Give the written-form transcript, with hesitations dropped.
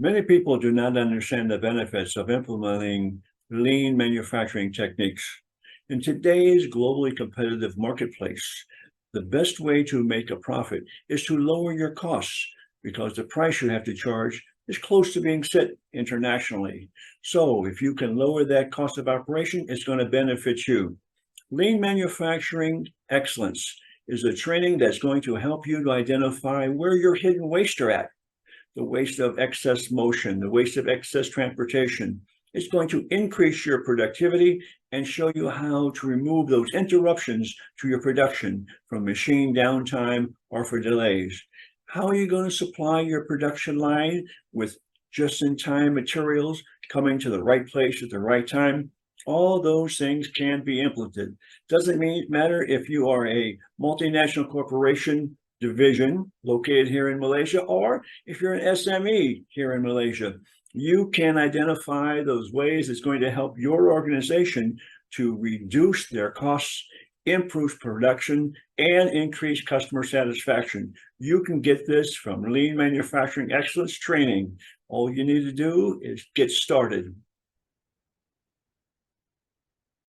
Many people do not understand the benefits of implementing lean manufacturing techniques. In today's globally competitive marketplace, the best way to make a profit is to lower your costs because the price you have to charge is close to being set internationally. So if you can lower that cost of operation, it's going to benefit you. Lean manufacturing excellence is a training that's going to help you to identify where your hidden wastes are at. The waste of excess motion, the waste of excess transportation. It's going to increase your productivity and show you how to remove those interruptions to your production from machine downtime or for delays. How are you going to supply your production line with just-in-time materials coming to the right place at the right time? All those things can be implemented. Doesn't matter if you are a multinational corporation division located here in Malaysia, or if you're an SME here in Malaysia, you can identify those ways that's going to help your organization to reduce their costs, improve production, and increase customer satisfaction. You can get this from Lean Manufacturing Excellence Training. All you need to do is get started.